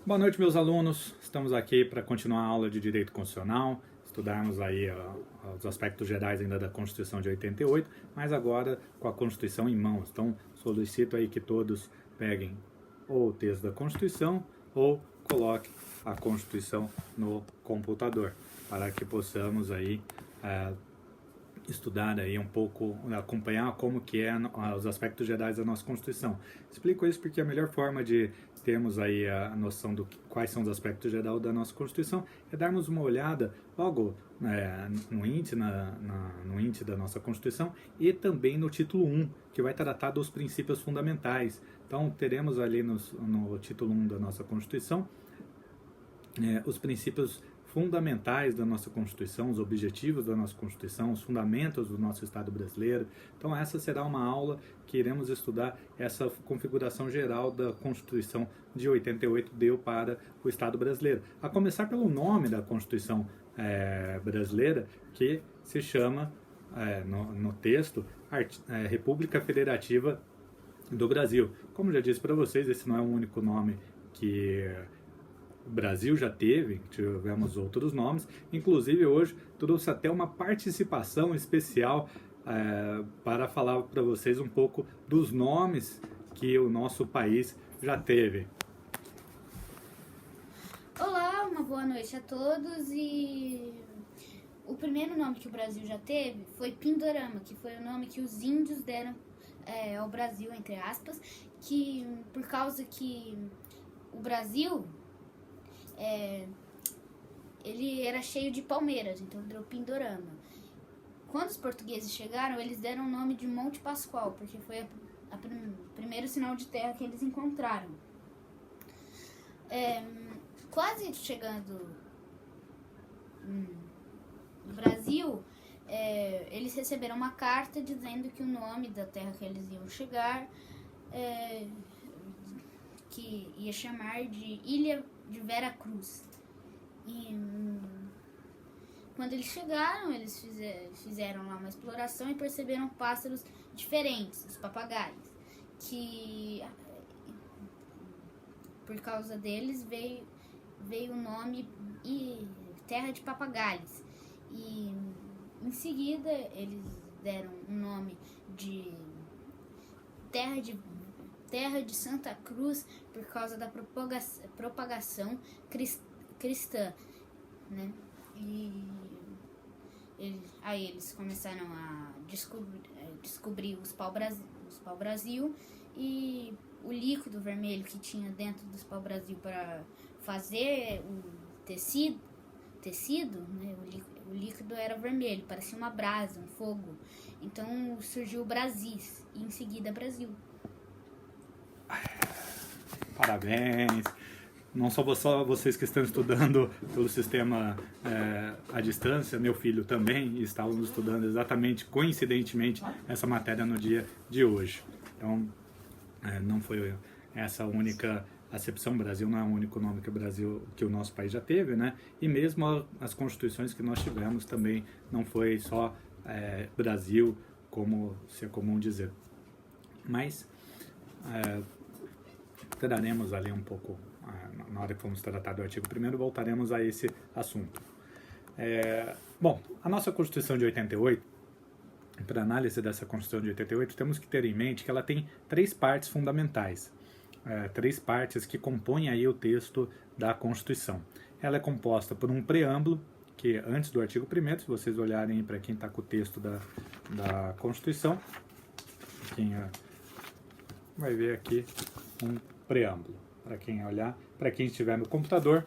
Boa noite, meus alunos. Estamos aqui para continuar a aula de Direito Constitucional, estudarmos aí os aspectos gerais ainda da Constituição de 88, mas agora com a Constituição em mãos. Então, solicito aí que todos peguem ou o texto da Constituição ou coloquem a Constituição no computador, para que possamos aí estudar aí um pouco, acompanhar como que é os aspectos gerais da nossa Constituição. Explico isso porque a melhor forma de termos aí a noção do quais são os aspectos gerais da nossa Constituição é darmos uma olhada logo no índice, no índice da nossa Constituição e também no título 1, que vai tratar dos princípios fundamentais. Então, teremos ali no título 1 da nossa Constituição os princípios fundamentais da nossa Constituição, os objetivos da nossa Constituição, os fundamentos do nosso Estado brasileiro. Então essa será uma aula que iremos estudar essa configuração geral da Constituição de 88 deu para o Estado brasileiro. A começar pelo nome da Constituição brasileira, que se chama, no texto, República Federativa do Brasil. Como já disse para vocês, esse não é o único nome que o Brasil já teve, tivemos outros nomes, inclusive hoje trouxe até uma participação especial para falar para vocês um pouco dos nomes que o nosso país já teve. Olá, uma boa noite a todos. E o primeiro nome que o Brasil já teve foi Pindorama, que foi o nome que os índios deram ao Brasil, entre aspas, que por causa que o Brasil ele era cheio de palmeiras, então deu Pindorama. Quando os portugueses chegaram, eles deram o nome de Monte Pascoal, porque foi o primeiro sinal de terra que eles encontraram. Quase chegando no Brasil, eles receberam uma carta dizendo que o nome da terra que eles iam chegar que ia chamar de Ilha de Vera Cruz. E quando eles chegaram, eles fizeram lá uma exploração e perceberam pássaros diferentes, os papagaios, que por causa deles veio o nome Terra de Papagaios. E em seguida eles deram o nome de Terra de Santa Cruz por causa da propagação cristã, né? Aí eles começaram a descobrir os pau-brasil e o líquido vermelho que tinha dentro dos pau-brasil para fazer o tecido, né? O líquido era vermelho, parecia uma brasa, um fogo. Então surgiu o Brasis e em seguida Brasil. Parabéns! Não só vocês que estão estudando pelo sistema à distância, meu filho também, estávamos estudando exatamente, coincidentemente, essa matéria no dia de hoje. Então, não foi essa a única acepção. Brasil não é o único nome que o nosso país já teve, né? E mesmo as constituições que nós tivemos também não foi só Brasil, como se é comum dizer. Mas traremos ali um pouco, na hora que formos tratar do artigo 1º, voltaremos a esse assunto. Bom, a nossa Constituição de 88, para análise dessa Constituição de 88, temos que ter em mente que ela tem 3 partes fundamentais, 3 partes que compõem aí o texto da Constituição. Ela é composta por um preâmbulo, que antes do artigo 1º, se vocês olharem para quem está com o texto da Constituição, quem vai ver aqui um preâmbulo. Para quem olhar, para quem estiver no computador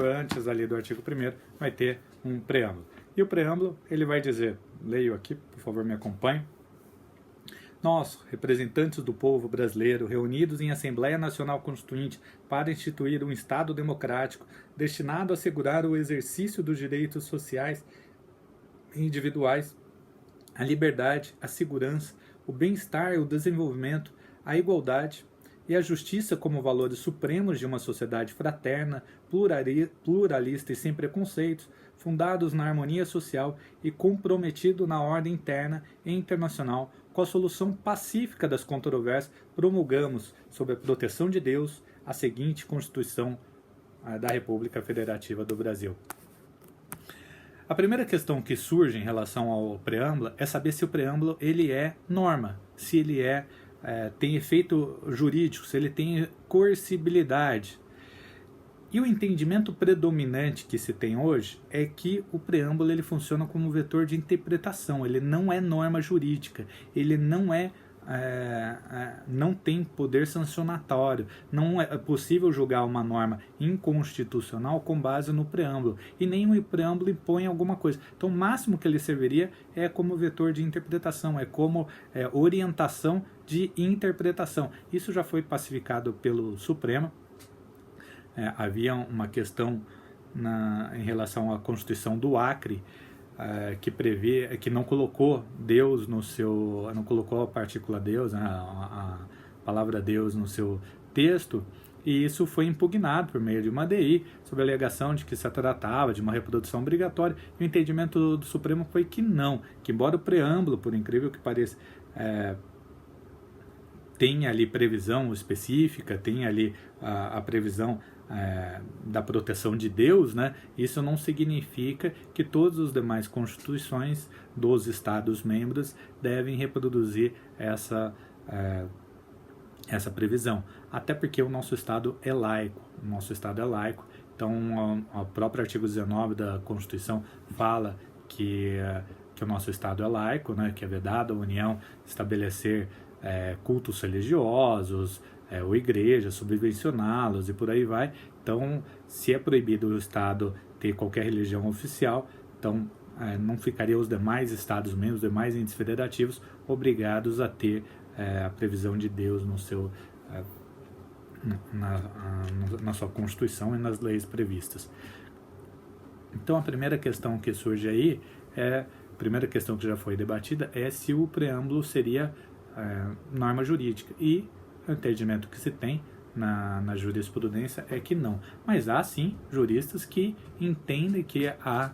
antes ali do artigo 1º vai ter um preâmbulo. E o preâmbulo, ele vai dizer, leio aqui, por favor me acompanhe: nós, representantes do povo brasileiro, reunidos em Assembleia Nacional Constituinte para instituir um Estado democrático destinado a assegurar o exercício dos direitos sociais e individuais, a liberdade, a segurança, o bem-estar e o desenvolvimento, a igualdade e a justiça como valores supremos de uma sociedade fraterna, pluralista e sem preconceitos, fundados na harmonia social e comprometido na ordem interna e internacional, com a solução pacífica das controvérsias, promulgamos, sob a proteção de Deus, a seguinte Constituição da República Federativa do Brasil. A primeira questão que surge em relação ao preâmbulo é saber se o preâmbulo ele é norma, se ele tem efeito jurídico, se ele tem coercibilidade. E o entendimento predominante que se tem hoje é que o preâmbulo ele funciona como um vetor de interpretação, ele não é norma jurídica, ele não tem poder sancionatório, não é possível julgar uma norma inconstitucional com base no preâmbulo, e nem o preâmbulo impõe alguma coisa. Então o máximo que ele serviria é como vetor de interpretação, é como orientação de interpretação. Isso já foi pacificado pelo Supremo. Havia uma questão em relação à Constituição do Acre, que não colocou Deus não colocou a partícula Deus, a palavra Deus no seu texto, e isso foi impugnado por meio de uma ADI, sob a alegação de que se tratava de uma reprodução obrigatória. E o entendimento do Supremo foi que não, que embora o preâmbulo, por incrível que pareça, tem ali previsão específica, tem ali a previsão da proteção de Deus, né? Isso não significa que todas as demais constituições dos Estados-membros devem reproduzir essa previsão. Até porque o nosso Estado é laico. Então, o próprio artigo 19 da Constituição fala que o nosso Estado é laico, né? Que é vedado a União estabelecer cultos religiosos, ou igrejas, subvencioná-los e por aí vai. Então, se é proibido o Estado ter qualquer religião oficial, então não ficariam os demais Estados-membros, os demais entes federativos, obrigados a ter a previsão de Deus na sua Constituição e nas leis previstas. Então, a primeira questão que surge aí, a primeira questão que já foi debatida, é se o preâmbulo seria norma jurídica. E o entendimento que se tem na jurisprudência é que não. Mas há sim juristas que entendem que há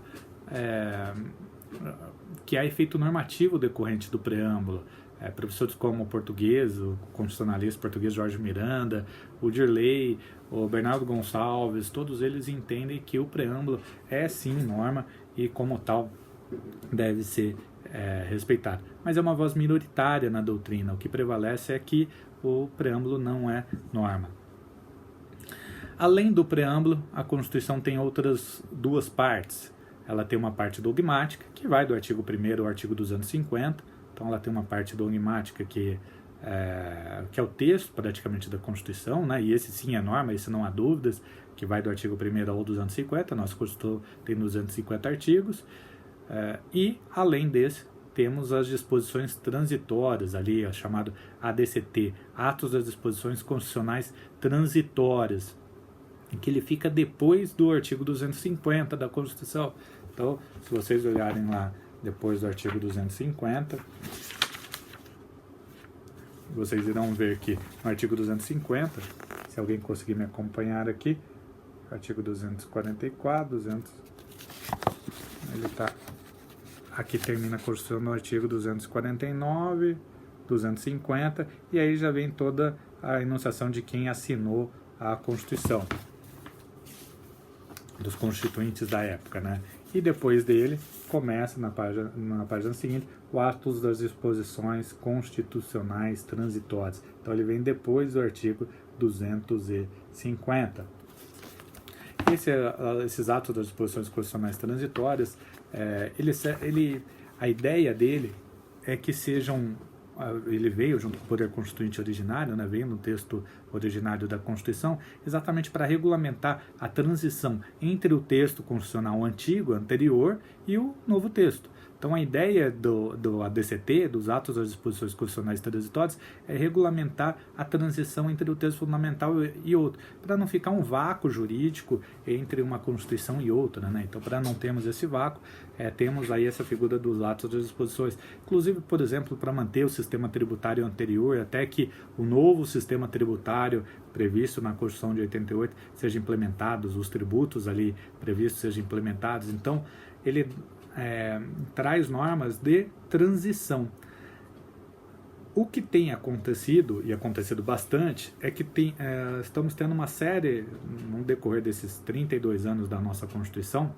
efeito normativo decorrente do preâmbulo. Professores como o constitucionalista português Jorge Miranda, o Dirley, o Bernardo Gonçalves, todos eles entendem que o preâmbulo é sim norma e como tal deve ser respeitado. Mas é uma voz minoritária na doutrina. O que prevalece é que o preâmbulo não é norma. Além do preâmbulo, a Constituição tem outras duas partes. Ela tem uma parte dogmática, que vai do artigo 1º ao artigo 250. Então ela tem uma parte dogmática que é o texto praticamente da Constituição, né? E esse sim é norma, esse não há dúvidas, que vai do artigo 1º ao 250. A nossa Constituição tem 250 artigos. E, além desse, temos as disposições transitórias, ali, chamado ADCT, Atos das Disposições Constitucionais Transitórias, em que ele fica depois do artigo 250 da Constituição. Então, se vocês olharem lá depois do artigo 250, vocês irão ver que no artigo 250, se alguém conseguir me acompanhar aqui, artigo 244, ele está... Aqui termina a Constituição no artigo 249, 250, e aí já vem toda a enunciação de quem assinou a Constituição, dos constituintes da época, né? E depois dele, começa na página seguinte, o Atos das Disposições Constitucionais Transitórias. Então ele vem depois do artigo 250. Esses atos das disposições constitucionais transitórias, a ideia dele é que sejam, ele veio junto com o poder constituinte originário, né, veio no texto originário da Constituição, exatamente para regulamentar a transição entre o texto constitucional antigo, anterior, e o novo texto. Então a ideia do ADCT, dos Atos das Disposições Constitucionais Transitórias, é regulamentar a transição entre o texto fundamental e outro, para não ficar um vácuo jurídico entre uma Constituição e outra, né? Então, para não termos esse vácuo, temos aí essa figura dos Atos das Disposições. Inclusive, por exemplo, para manter o sistema tributário anterior, até que o novo sistema tributário previsto na Constituição de 88 seja implementado, os tributos ali previstos sejam implementados. Então, ele traz normas de transição. O que tem acontecido, e acontecido bastante, é que estamos tendo uma série, no decorrer desses 32 anos da nossa Constituição,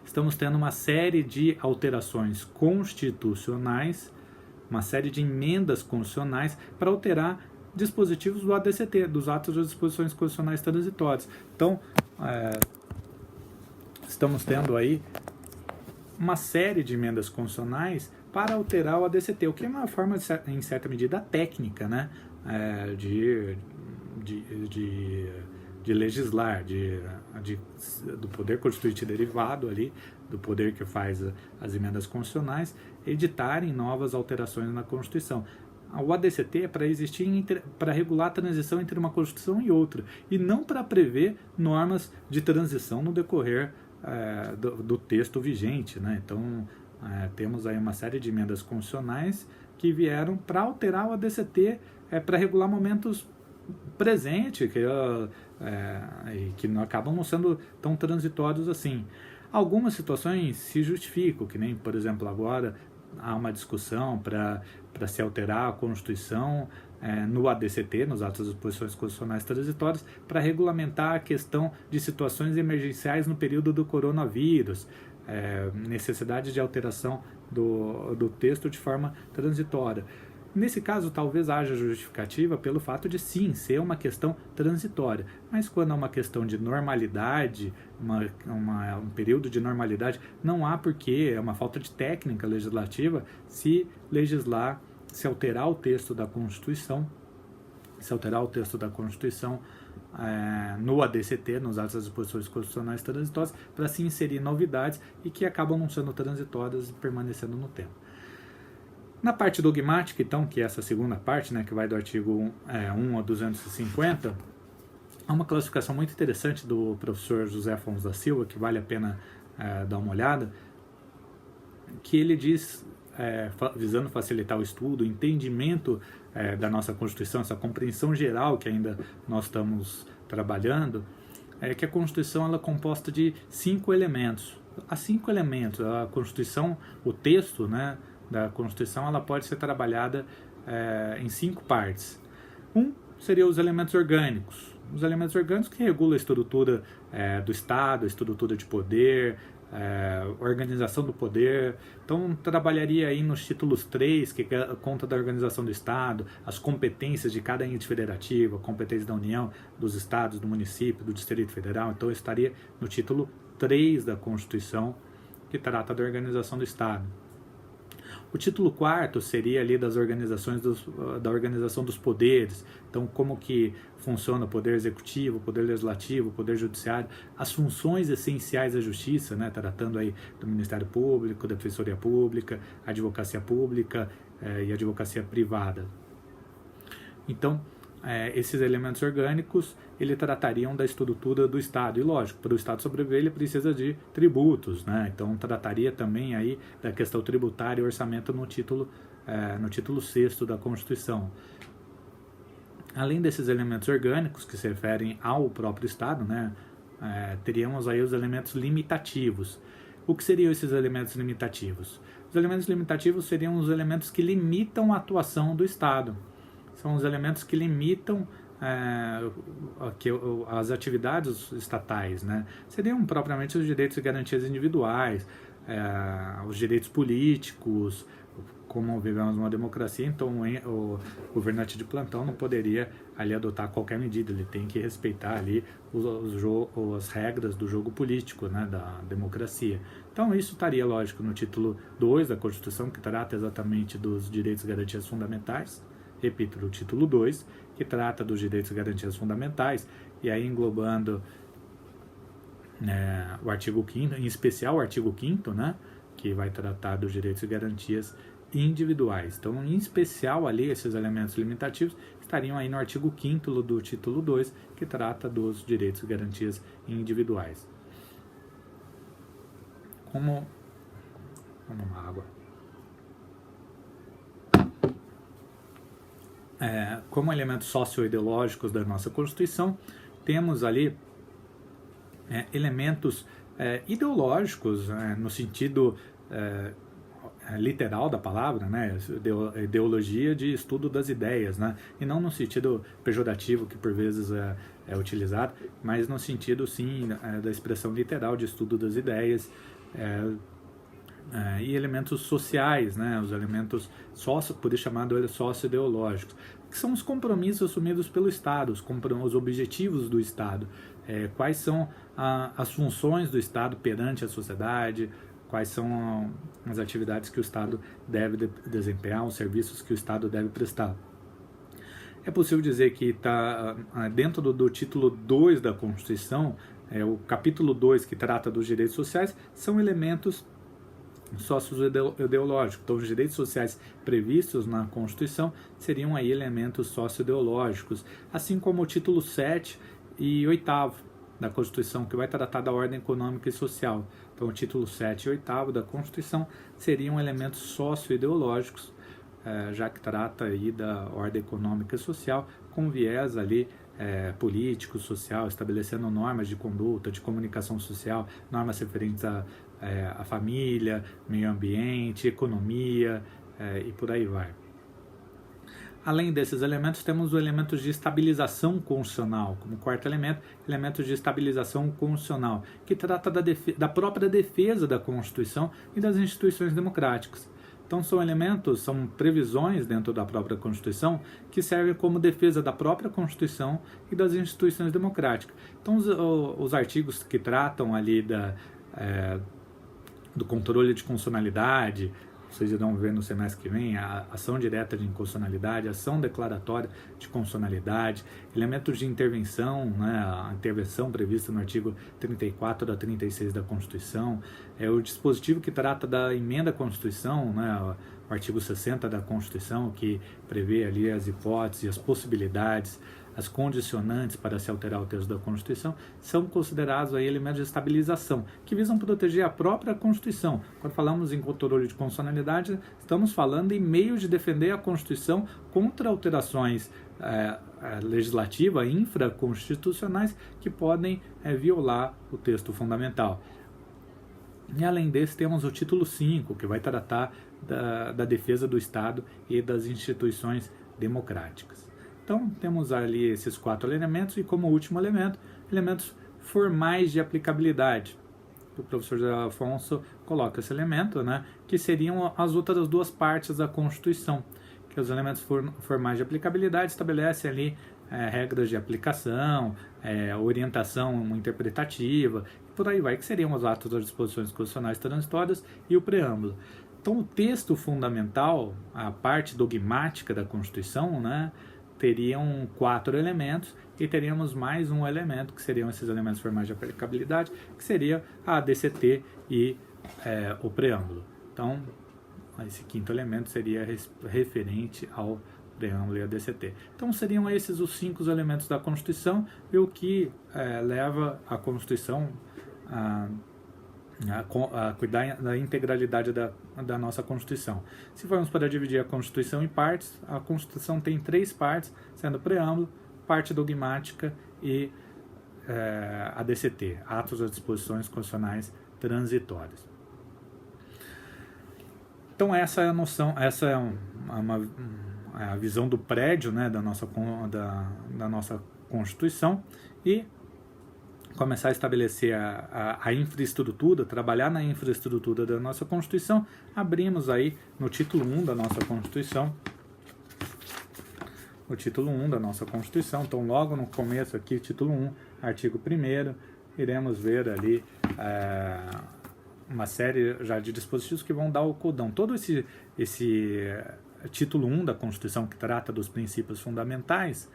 estamos tendo uma série de alterações constitucionais, uma série de emendas constitucionais para alterar dispositivos do ADCT, dos atos de disposições constitucionais transitórias. Então, estamos tendo aí uma série de emendas constitucionais para alterar o ADCT, o que é uma forma, em certa medida, técnica, né, de legislar, do poder constituinte derivado ali, do poder que faz as emendas constitucionais, editarem novas alterações na Constituição. O ADCT é para existir, para regular a transição entre uma Constituição e outra, e não para prever normas de transição no decorrer do texto vigente, né? Então, temos aí uma série de emendas constitucionais que vieram para alterar o ADCT, para regular momentos presentes que não acabam não sendo tão transitórios assim. Algumas situações se justificam, que nem, por exemplo, agora há uma discussão para se alterar a Constituição no ADCT, nos atos de disposições constitucionais transitórias, para regulamentar a questão de situações emergenciais no período do coronavírus, necessidade de alteração do texto de forma transitória. Nesse caso, talvez haja justificativa pelo fato de, sim, ser uma questão transitória. Mas quando é uma questão de normalidade, um período de normalidade, não há porquê, é uma falta de técnica legislativa, se alterar o texto da Constituição, no ADCT, nos atos das disposições constitucionais transitórias, para se inserir novidades e que acabam não sendo transitórias e permanecendo no tempo. Na parte dogmática, então, que é essa segunda parte, né, que vai do artigo 1 ao 250, há uma classificação muito interessante do professor José Afonso da Silva, que vale a pena dar uma olhada, que ele diz, visando facilitar o estudo, o entendimento da nossa Constituição, essa compreensão geral que ainda nós estamos trabalhando, que a Constituição ela é composta de 5 elementos. Há 5 elementos. A Constituição, o texto, né, da Constituição, ela pode ser trabalhada em 5 partes. Seria os elementos orgânicos. Os elementos orgânicos que regulam a estrutura do Estado, a estrutura de poder, organização do poder. Então, trabalharia aí nos títulos 3, que conta da organização do Estado, as competências de cada ente federativo, a competência da União, dos Estados, do município, do Distrito Federal. Então, eu estaria no título 3 da Constituição, que trata da organização do Estado. O título 4 seria ali das organizações da organização dos poderes. Então, como que funciona o poder executivo, o poder legislativo, o poder judiciário, as funções essenciais da justiça, né, tratando aí do Ministério Público, da Defensoria Pública, Advocacia Pública e Advocacia Privada. Então, esses elementos orgânicos, ele tratariam da estrutura do Estado. E lógico, para o Estado sobreviver, ele precisa de tributos, né? Então, trataria também aí da questão tributária e orçamento no título 6º da Constituição. Além desses elementos orgânicos, que se referem ao próprio Estado, né? Teríamos aí os elementos limitativos. O que seriam esses elementos limitativos? Os elementos limitativos seriam os elementos que limitam a atuação do Estado. São os elementos que limitam as atividades estatais, né? Seriam propriamente os direitos e garantias individuais, os direitos políticos. Como vivemos numa democracia, então o governante de plantão não poderia ali adotar qualquer medida, ele tem que respeitar ali as regras do jogo político, né, da democracia. Então isso estaria, lógico, no título 2 da Constituição, que trata exatamente dos direitos e garantias fundamentais. Repito, do título 2, que trata dos direitos e garantias fundamentais, e aí englobando o artigo 5º, em especial o artigo 5º, né, que vai tratar dos direitos e garantias individuais. Então, em especial ali, esses elementos limitativos estariam aí no artigo 5º do título 2, que trata dos direitos e garantias individuais. Vamos uma água. Como elementos socio-ideológicos da nossa Constituição, temos ali elementos ideológicos, no sentido literal da palavra, né, ideologia de estudo das ideias, né, e não no sentido pejorativo que por vezes é utilizado, mas no sentido sim da expressão literal de estudo das ideias, e elementos sociais, né, os elementos poder chamado sócio-ideológicos, que são os compromissos assumidos pelo Estado, os objetivos do Estado, quais são as funções do Estado perante a sociedade, quais são as atividades que o Estado deve desempenhar, os serviços que o Estado deve prestar. É possível dizer que está dentro do título 2 da Constituição, o capítulo 2 que trata dos direitos sociais, são elementos sócio-ideológicos. Então, os direitos sociais previstos na Constituição seriam aí elementos sócio-ideológicos, assim como o título 7 e 8º da Constituição, que vai tratar da ordem econômica e social. Então, o título 7 e 8º da Constituição seriam elementos sócio-ideológicos, já que trata aí da ordem econômica e social com viés ali político, social, estabelecendo normas de conduta, de comunicação social, normas referentes à família, meio ambiente, economia e por aí vai. Além desses elementos, temos os elementos de estabilização constitucional, como quarto elemento, elementos de estabilização constitucional, que trata da própria defesa da Constituição e das instituições democráticas. Então são previsões dentro da própria Constituição que servem como defesa da própria Constituição e das instituições democráticas. Então os artigos que tratam ali do controle de constitucionalidade, vocês irão ver no semestre que vem, a ação direta de inconstitucionalidade, ação declaratória de constitucionalidade, elementos de intervenção, né, a intervenção prevista no artigo 34 da 36 da Constituição, o dispositivo que trata da emenda à Constituição, né, o artigo 60 da Constituição, que prevê ali as hipóteses, as possibilidades, as condicionantes para se alterar o texto da Constituição, são considerados aí elementos de estabilização, que visam proteger a própria Constituição. Quando falamos em controle de constitucionalidade, estamos falando em meios de defender a Constituição contra alterações legislativas, infraconstitucionais, que podem violar o texto fundamental. E além desse, temos o título 5, que vai tratar da defesa do Estado e das instituições democráticas. Então, temos ali esses 4 elementos e, como último elemento, elementos formais de aplicabilidade. O professor José Afonso coloca esse elemento, né, que seriam as outras 2 partes da Constituição, que os elementos formais de aplicabilidade estabelecem ali regras de aplicação, orientação interpretativa, e por aí vai, que seriam os atos das disposições constitucionais transitórias e o preâmbulo. Então, o texto fundamental, a parte dogmática da Constituição, né, teriam 4 elementos e teríamos mais um elemento, que seriam esses elementos formais de aplicabilidade, que seria a ADCT e o preâmbulo. Então, esse 5º elemento seria referente ao preâmbulo e a ADCT. Então, seriam esses os 5 elementos da Constituição e o que leva a Constituição a cuidar da integralidade da nossa Constituição. Se formos para dividir a Constituição em partes, a Constituição tem 3 partes, sendo preâmbulo, parte dogmática e a DCT, atos das disposições constitucionais transitórias. Então essa é a noção, essa é a visão do prédio, né, da nossa Constituição, e começar a estabelecer a infraestrutura, trabalhar na infraestrutura da nossa Constituição. Abrimos aí no título 1 da nossa Constituição, então logo no começo aqui, título 1, artigo 1º, iremos ver ali uma série já de dispositivos que vão dar o codão. Todo esse título 1 da Constituição, que trata dos princípios fundamentais,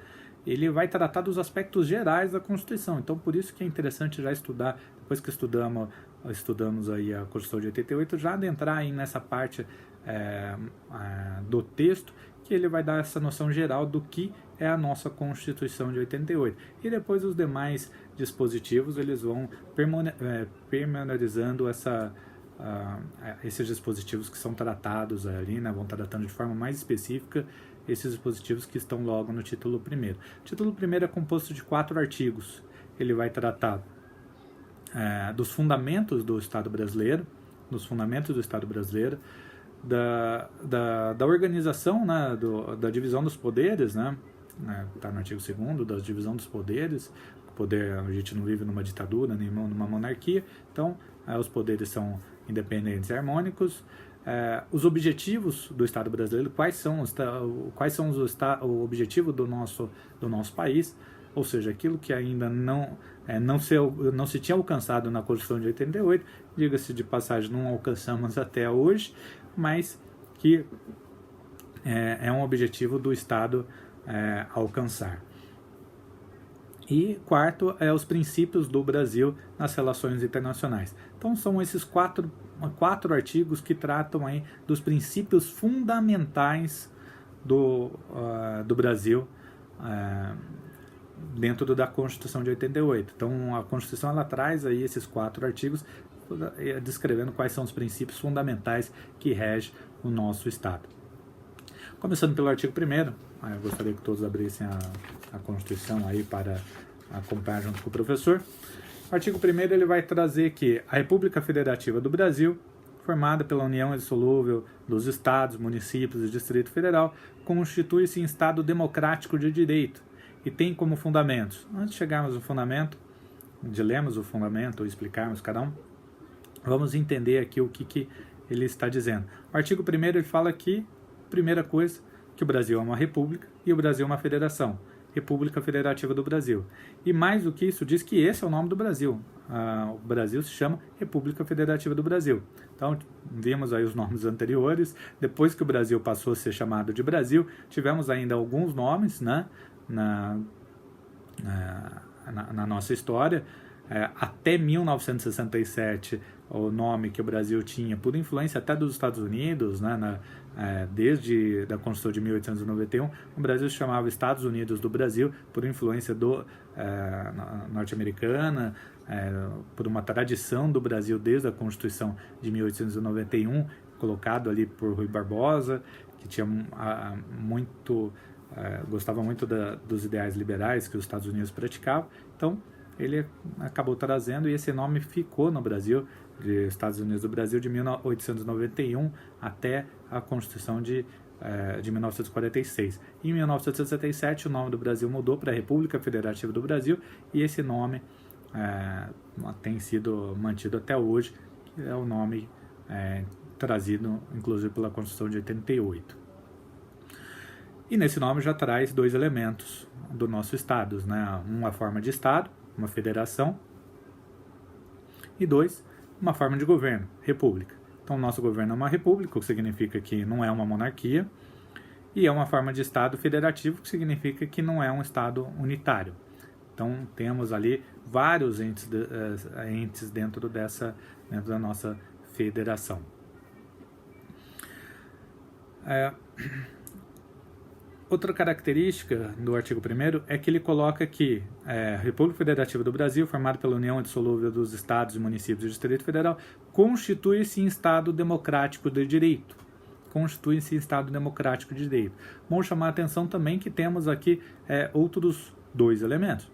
ele vai tratar dos aspectos gerais da Constituição. Então, por isso que é interessante já estudar, depois que estudamos aí a Constituição de 88, já adentrar aí nessa parte do texto, que ele vai dar essa noção geral do que é a nossa Constituição de 88. E depois os demais dispositivos, eles vão pormenorizando esses dispositivos que são tratados ali, né, vão tratando de forma mais específica esses dispositivos que estão logo no título 1º. O título 1º é composto de 4 artigos. Ele vai tratar dos fundamentos do Estado brasileiro, da organização, né, da divisão dos poderes, né, está no artigo 2º, da divisão dos poderes. A gente não vive numa ditadura, nem numa monarquia, então os poderes são independentes e harmônicos. Os objetivos do Estado brasileiro, quais são o objetivo do nosso país, ou seja, aquilo que ainda não se tinha alcançado na Constituição de 88, diga-se de passagem, não alcançamos até hoje, mas que é um objetivo do Estado alcançar. E quarto, os princípios do Brasil nas relações internacionais. Então são esses quatro artigos que tratam aí dos princípios fundamentais do Brasil dentro da Constituição de 88. Então a Constituição ela traz aí esses 4 artigos descrevendo quais são os princípios fundamentais que regem o nosso Estado. Começando pelo artigo 1º, eu gostaria que todos abrissem a Constituição aí para acompanhar junto com o professor. O artigo 1º ele vai trazer que a República Federativa do Brasil, formada pela união indissolúvel dos Estados, municípios e Distrito Federal, constitui-se em Estado democrático de direito e tem como fundamentos. Antes de chegarmos ao fundamento, de lermos o fundamento ou explicarmos cada um, vamos entender aqui o que ele está dizendo. O artigo 1º ele fala que, primeira coisa, que o Brasil é uma república e o Brasil é uma federação. República Federativa do Brasil. E mais do que isso, diz que esse é o nome do Brasil. O Brasil se chama República Federativa do Brasil. Então, vimos aí os nomes anteriores. Depois que o Brasil passou a ser chamado de Brasil, tivemos ainda alguns nomes, né, na nossa história. Até 1967, o nome que o Brasil tinha, por influência até dos Estados Unidos, né, desde a Constituição de 1891, o Brasil se chamava Estados Unidos do Brasil, por influência norte-americana, por uma tradição do Brasil desde a Constituição de 1891, colocado ali por Rui Barbosa, que tinha gostava muito dos ideais liberais que os Estados Unidos praticavam. Então, ele acabou trazendo, e esse nome ficou no Brasil, de Estados Unidos do Brasil, de 1891 até a Constituição de 1946. Em 1967, o nome do Brasil mudou para República Federativa do Brasil, e esse nome tem sido mantido até hoje, que é o nome trazido, inclusive, pela Constituição de 88. E nesse nome já traz 2 elementos do nosso Estado, né? Uma forma de Estado, uma federação, e 2, uma forma de governo, república. Então, o nosso governo é uma república, o que significa que não é uma monarquia, e é uma forma de Estado federativo, que significa que não é um Estado unitário. Então, temos ali vários entes dentro da nossa federação. Outra característica do artigo 1º é que ele coloca que a República Federativa do Brasil, formada pela união indissolúvel dos Estados, municípios e Distrito Federal, constitui-se em Estado democrático de direito. Constitui-se em Estado democrático de direito. Bom chamar a atenção também que temos aqui outros 2 elementos.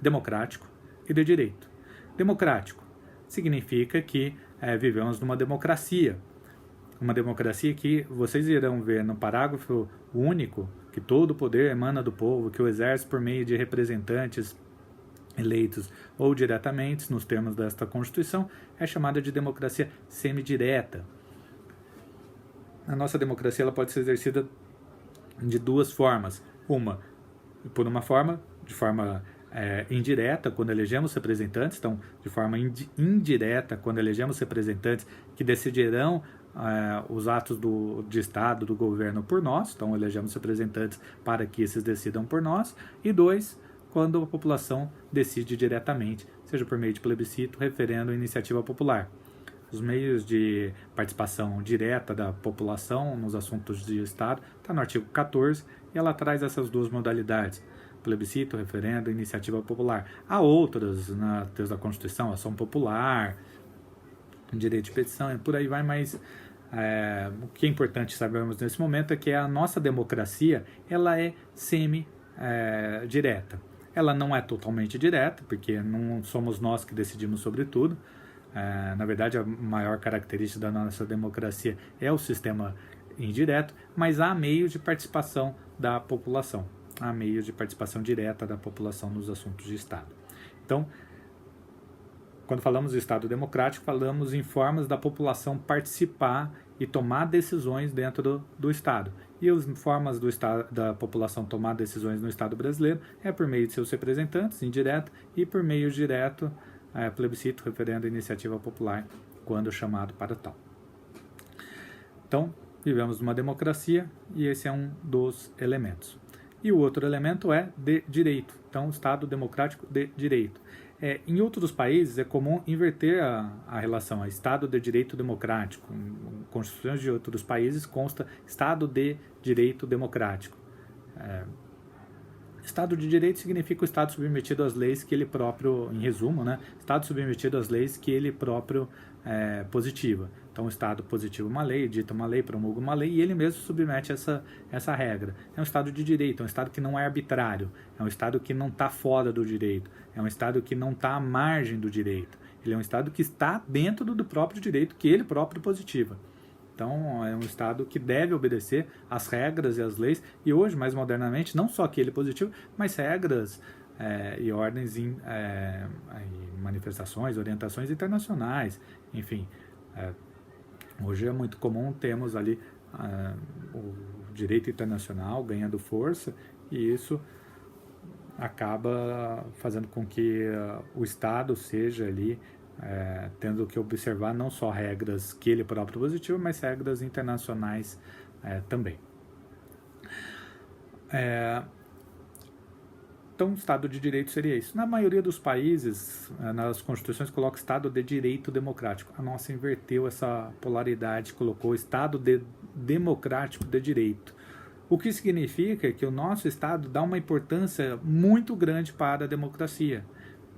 Democrático e de direito. Democrático significa que vivemos numa democracia. Uma democracia que vocês irão ver no parágrafo único que todo o poder emana do povo, que o exerce por meio de representantes eleitos ou diretamente, nos termos desta Constituição, é chamada de democracia semidireta. A nossa democracia ela pode ser exercida de 2 formas. De forma indireta, quando elegemos representantes, então, de forma indireta, quando elegemos representantes que decidirão os atos de Estado, do governo por nós, então elegemos representantes para que esses decidam por nós, e 2, quando a população decide diretamente, seja por meio de plebiscito, referendo ou iniciativa popular. Os meios de participação direta da população nos assuntos de Estado está no artigo 14, e ela traz essas 2 modalidades, plebiscito, referendo e iniciativa popular. Há outras na texto da Constituição, ação popular, direito de petição, e por aí vai, mas o que é importante sabermos nesse momento é que a nossa democracia ela é semi-direta. Ela não é totalmente direta, porque não somos nós que decidimos sobre tudo. Na verdade, a maior característica da nossa democracia é o sistema indireto, mas há meios de participação da população, há meios de participação direta da população nos assuntos de Estado. Então, quando falamos de Estado democrático, falamos em formas da população participar e tomar decisões dentro do Estado. E as formas da população tomar decisões no Estado brasileiro é por meio de seus representantes, indireto, e por meio direto, plebiscito, referendo, iniciativa popular, quando chamado para tal. Então, vivemos numa democracia e esse é um dos elementos. E o outro elemento é de direito. Então, Estado democrático de direito. Em outros países é comum inverter a relação a Estado de direito democrático. Em constituições de outros países consta Estado de direito democrático. Estado de direito significa o Estado submetido às leis que ele próprio, em resumo, né? Estado submetido às leis que ele próprio positiva. Então, o Estado positiva uma lei, edita uma lei, promulga uma lei e ele mesmo submete essa regra. É um Estado de direito, é um Estado que não é arbitrário, é um Estado que não está fora do direito, é um Estado que não está à margem do direito. Ele é um Estado que está dentro do próprio direito que ele próprio positiva. Então, é um Estado que deve obedecer às regras e às leis, e hoje, mais modernamente, não só aquele positivo, mas regras e ordens em manifestações, orientações internacionais, enfim. Hoje é muito comum termos ali o direito internacional ganhando força, e isso acaba fazendo com que o Estado seja ali tendo que observar não só regras que ele próprio positivo, mas regras internacionais também. Então, Estado de Direito seria isso. Na maioria dos países, nas constituições, coloca Estado de Direito Democrático. A nossa inverteu essa polaridade, colocou Estado democrático de direito. O que significa que o nosso Estado dá uma importância muito grande para a democracia.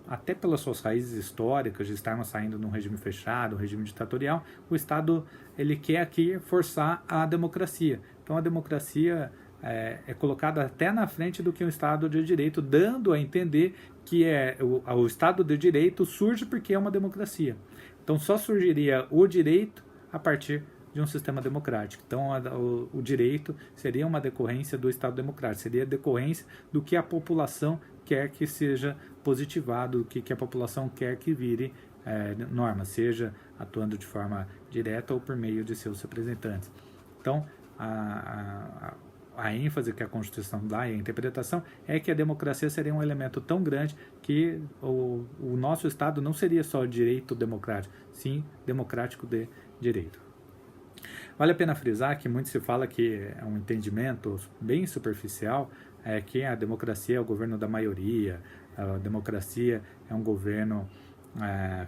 Até pelas suas raízes históricas, de estarmos saindo de um regime fechado, um regime ditatorial, o Estado ele quer aqui forçar a democracia. Então, a democracia é colocada até na frente do que um Estado de Direito, dando a entender que o Estado de Direito surge porque é uma democracia. Então, só surgiria o direito a partir de um sistema democrático. Então, o direito seria uma decorrência do Estado democrático, seria decorrência do que a população quer que seja positivado, do que a população quer que vire norma, seja atuando de forma direta ou por meio de seus representantes. Então, a ênfase que a Constituição dá e a interpretação é que a democracia seria um elemento tão grande que o nosso Estado não seria só direito democrático, sim democrático de direito. Vale a pena frisar que muito se fala que é um entendimento bem superficial, que a democracia é o governo da maioria, a democracia é um governo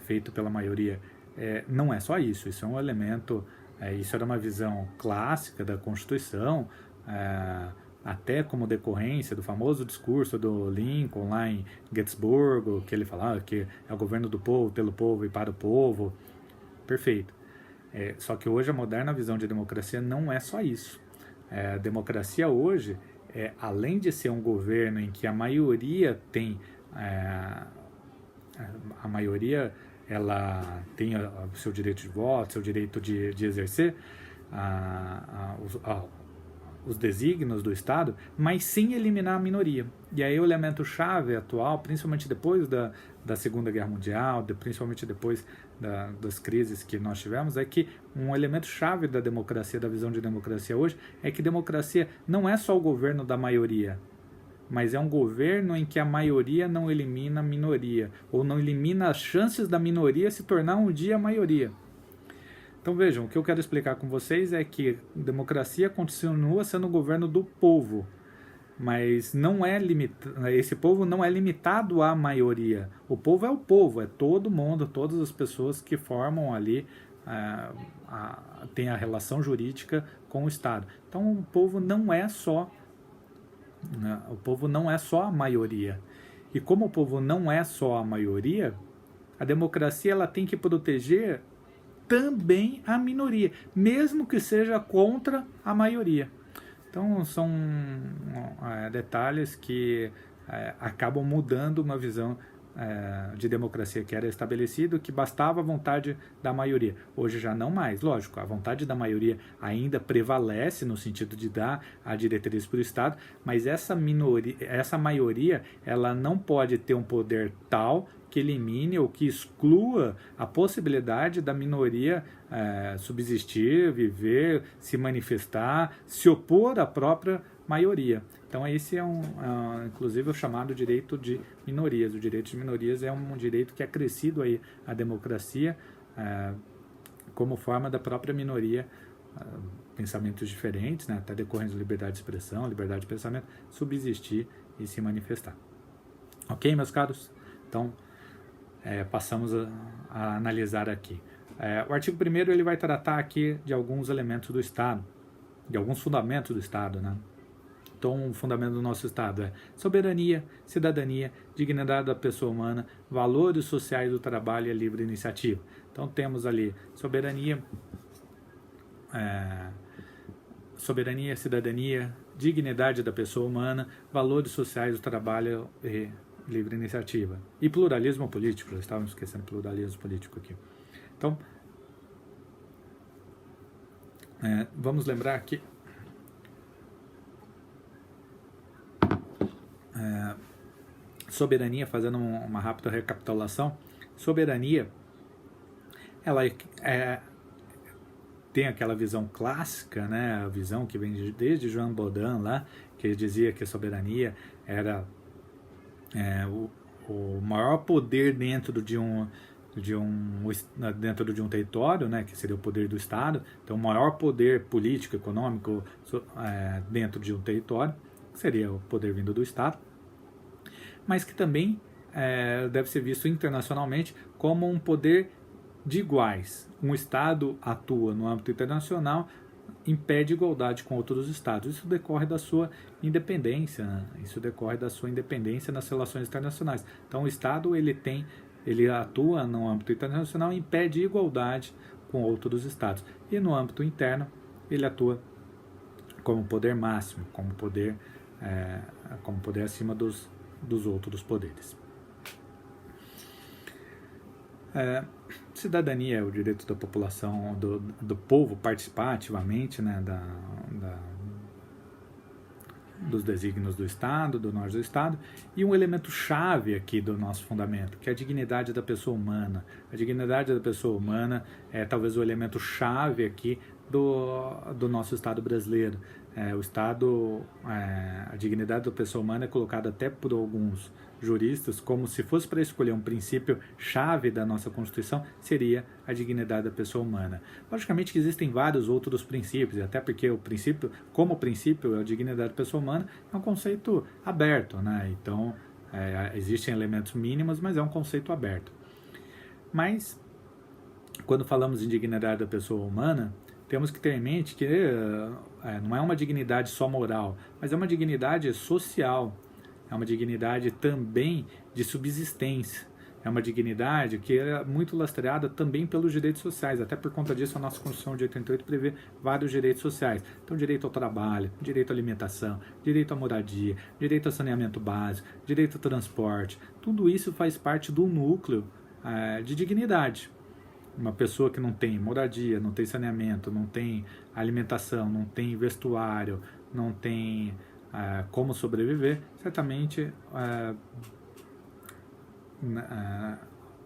feito pela maioria. Não é só isso, isso é um elemento, isso era uma visão clássica da Constituição, até como decorrência do famoso discurso do Lincoln lá em Gettysburg, que ele falava que é o governo do povo, pelo povo e para o povo. Perfeito. Só que hoje a moderna visão de democracia não é só isso. A democracia hoje, além de ser um governo em que a maioria tem ela tem o seu direito de voto, seu direito de exercer os desígnios do Estado, mas sem eliminar a minoria. E aí o elemento chave atual, principalmente depois da Segunda Guerra Mundial, principalmente depois das crises que nós tivemos, é que um elemento chave da democracia, da visão de democracia hoje, é que democracia não é só o governo da maioria, mas é um governo em que a maioria não elimina a minoria, ou não elimina as chances da minoria se tornar um dia a maioria. Então vejam, o que eu quero explicar com vocês é que a democracia continua sendo o governo do povo, mas não esse povo não é limitado à maioria. O povo, é todo mundo, todas as pessoas que formam ali, tem a relação jurídica com o Estado. Então o povo não é só a maioria. E como o povo não é só a maioria, a democracia ela tem que proteger também a minoria, mesmo que seja contra a maioria. Então são detalhes que acabam mudando uma visão de democracia que era estabelecido, que bastava a vontade da maioria. Hoje já não mais, lógico, a vontade da maioria ainda prevalece no sentido de dar a diretriz para o Estado, mas essa maioria, ela não pode ter um poder tal que elimine ou que exclua a possibilidade da minoria subsistir, viver, se manifestar, se opor à própria maioria. Então esse inclusive o chamado direito de minorias. O direito de minorias é um direito que é acrescido aí à democracia como forma da própria minoria, pensamentos diferentes, né, até decorrentes de liberdade de expressão, liberdade de pensamento, subsistir e se manifestar. Ok, meus caros? Então passamos a analisar aqui. O artigo 1º ele vai tratar aqui de alguns elementos do Estado, de alguns fundamentos do Estado, né? Então, um fundamento do nosso Estado é soberania, cidadania, dignidade da pessoa humana, valores sociais do trabalho e a livre iniciativa. Então, temos ali soberania, cidadania, dignidade da pessoa humana, valores sociais do trabalho e livre iniciativa. E pluralismo político, já estávamos esquecendo pluralismo político aqui. Então, vamos lembrar que soberania, fazendo uma rápida recapitulação, soberania, ela tem aquela visão clássica, né, a visão que vem desde Jean Baudin lá, que dizia que a soberania era o maior poder dentro de um território, né, que seria o poder do Estado. Então, o maior poder político, econômico dentro de um território seria o poder vindo do Estado, mas que também deve ser visto internacionalmente como um poder de iguais. Um Estado atua no âmbito internacional, impede igualdade com outros Estados. Isso decorre da sua independência, né? Isso decorre da sua independência nas relações internacionais. Então, o Estado ele atua no âmbito internacional e impede igualdade com outros Estados. E no âmbito interno, ele atua como poder máximo, como poder acima dos outros poderes. Cidadania é o direito da população, do povo participar ativamente, né, dos desígnios do Estado, do norte do Estado, e um elemento chave aqui do nosso fundamento, que é a dignidade da pessoa humana. A dignidade da pessoa humana é talvez o elemento chave aqui do nosso Estado brasileiro. A dignidade da pessoa humana é colocada até por alguns juristas como se fosse para escolher um princípio chave da nossa Constituição, seria a dignidade da pessoa humana. Logicamente que existem vários outros princípios, até porque o princípio, como princípio, a dignidade da pessoa humana é um conceito aberto, né? Então, existem elementos mínimos, mas é um conceito aberto. Mas, quando falamos em dignidade da pessoa humana, temos que ter em mente que não é uma dignidade só moral, mas é uma dignidade social, é uma dignidade também de subsistência, é uma dignidade que é muito lastreada também pelos direitos sociais, até por conta disso a nossa Constituição de 88 prevê vários direitos sociais. Então, direito ao trabalho, direito à alimentação, direito à moradia, direito ao saneamento básico, direito ao transporte, tudo isso faz parte do núcleo de dignidade. Uma pessoa que não tem moradia, não tem saneamento, não tem alimentação, não tem vestuário, não tem como sobreviver, certamente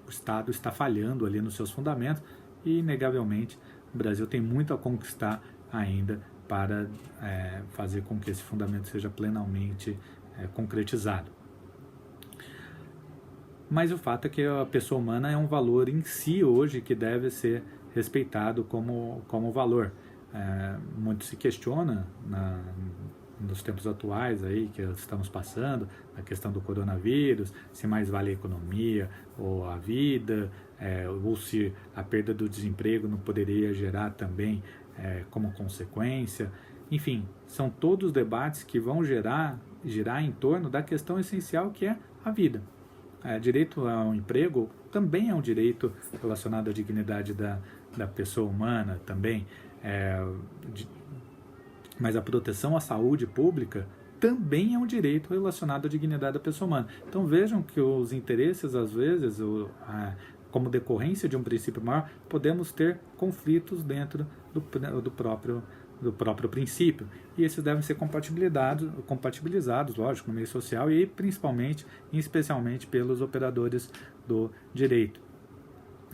o Estado está falhando ali nos seus fundamentos e, inegavelmente, o Brasil tem muito a conquistar ainda para fazer com que esse fundamento seja plenamente concretizado. Mas o fato é que a pessoa humana é um valor em si hoje que deve ser respeitado como valor. Muito se questiona nos tempos atuais aí que estamos passando, a questão do coronavírus, se mais vale a economia ou a vida, ou se a perda do desemprego não poderia gerar também como consequência. Enfim, são todos debates que vão girar em torno da questão essencial que é a vida. Direito ao emprego também é um direito relacionado à dignidade da pessoa humana também, mas a proteção à saúde pública também é um direito relacionado à dignidade da pessoa humana. Então vejam que os interesses, às vezes, como decorrência de um princípio maior, podemos ter conflitos dentro do próprio princípio. E esses devem ser compatibilizados, lógico, no meio social e principalmente, especialmente pelos operadores do direito.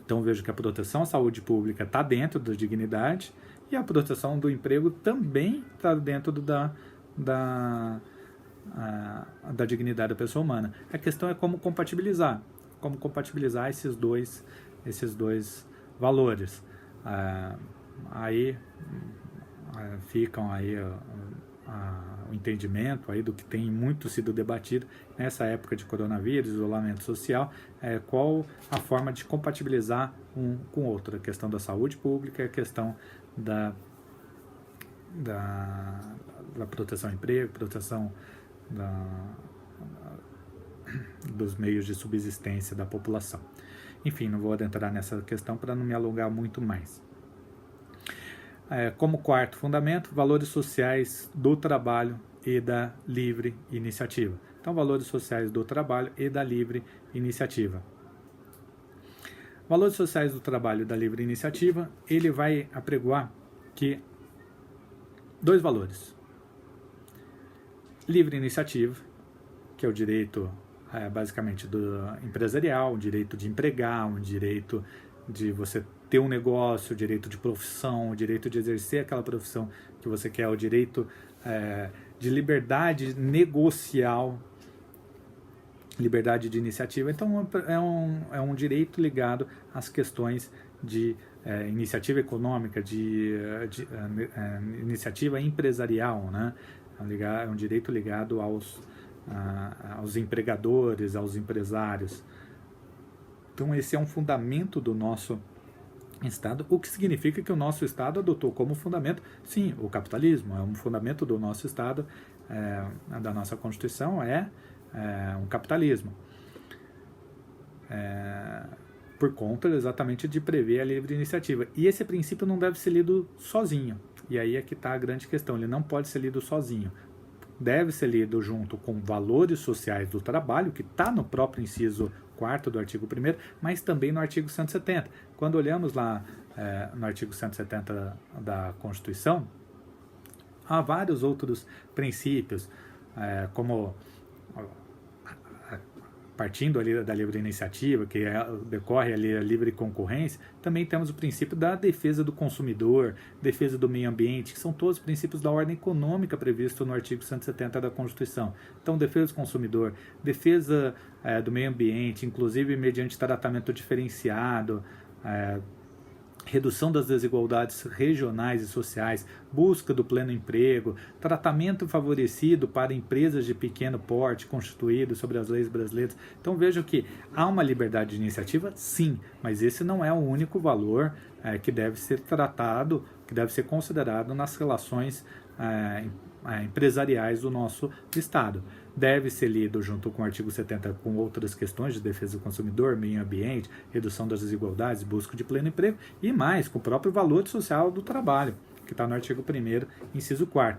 Então vejo que a proteção à saúde pública está dentro da dignidade e a proteção do emprego também está dentro da dignidade da pessoa humana. A questão é como compatibilizar esses dois valores. Aí ficam aí o entendimento aí do que tem muito sido debatido nessa época de coronavírus, isolamento social, qual a forma de compatibilizar um com o outro, a questão da saúde pública, a questão da proteção ao emprego, proteção dos meios de subsistência da população. Enfim, não vou adentrar nessa questão para não me alongar muito mais. Como quarto fundamento, valores sociais do trabalho e da livre iniciativa. Então, valores sociais do trabalho e da livre iniciativa. Valores sociais do trabalho e da livre iniciativa, ele vai apregoar que dois valores. Livre iniciativa, que é o direito basicamente do empresarial, o direito de empregar, o direito de você ter um negócio, o direito de profissão, o direito de exercer aquela profissão que você quer, o direito de liberdade negocial, liberdade de iniciativa. Então é um direito ligado às questões de iniciativa econômica, de iniciativa empresarial, né? É um direito ligado aos empregadores, aos empresários. Então esse é um fundamento do nosso Estado, o que significa que o nosso Estado adotou como fundamento, sim, o capitalismo. É um fundamento do nosso Estado, da nossa Constituição, um capitalismo. Por conta exatamente de prever a livre iniciativa. E esse princípio não deve ser lido sozinho. E aí é que está a grande questão, ele não pode ser lido sozinho. Deve ser lido junto com valores sociais do trabalho, que está no próprio inciso 4º do artigo 1º, mas também no artigo 170. Quando olhamos lá no artigo 170 da Constituição, há vários outros princípios, como partindo ali da livre iniciativa, que decorre ali a livre concorrência, também temos o princípio da defesa do consumidor, defesa do meio ambiente, que são todos princípios da ordem econômica previstos no artigo 170 da Constituição. Então, defesa do consumidor, defesa do meio ambiente, inclusive mediante tratamento diferenciado, redução das desigualdades regionais e sociais, busca do pleno emprego, tratamento favorecido para empresas de pequeno porte constituídas sobre as leis brasileiras. Então vejam que há uma liberdade de iniciativa, sim, mas esse não é o único valor que deve ser tratado, que deve ser considerado nas relações empresariais do nosso Estado. Deve ser lido junto com o artigo 70 com outras questões de defesa do consumidor, meio ambiente, redução das desigualdades, busca de pleno emprego e mais, com o próprio valor social do trabalho, que está no artigo 1º, inciso 4º.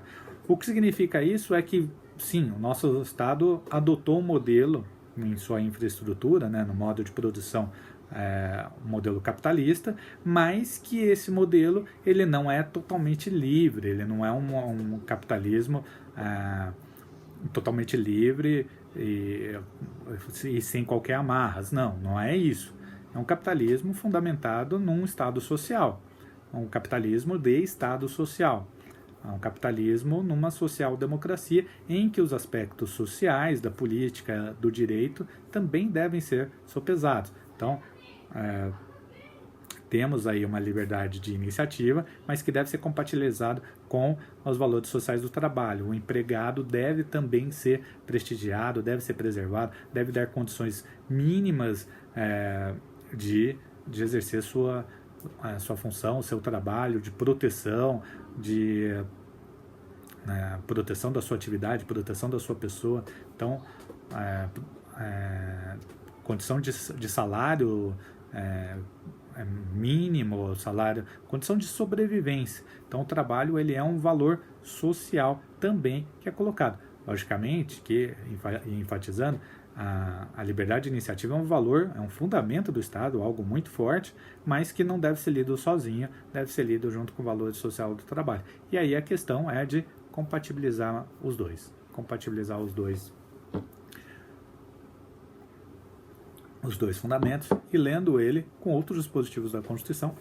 O que significa isso é que, sim, o nosso Estado adotou um modelo em sua infraestrutura, né, no modo de produção, um modelo capitalista, mas que esse modelo ele não é totalmente livre, ele não é um capitalismo totalmente livre e sem qualquer amarras. Não é isso. É um capitalismo fundamentado num Estado social, um capitalismo de Estado social, um capitalismo numa social-democracia em que os aspectos sociais da política, do direito, também devem ser sopesados. Então, temos aí uma liberdade de iniciativa, mas que deve ser compatibilizado com os valores sociais do trabalho. O empregado deve também ser prestigiado, deve ser preservado, deve dar condições mínimas de exercer sua função, seu trabalho, de proteção, de proteção da sua atividade, proteção da sua pessoa. Então, condição de salário mínimo, salário, condição de sobrevivência. Então o trabalho ele é um valor social também que é colocado. logicamente, que, enfatizando, a liberdade de iniciativa é um valor, é um fundamento do Estado, algo muito forte, mas que não deve ser lido sozinho, deve ser lido junto com o valor social do trabalho. E aí a questão é de compatibilizar os dois fundamentos e lendo ele com outros dispositivos da Constituição,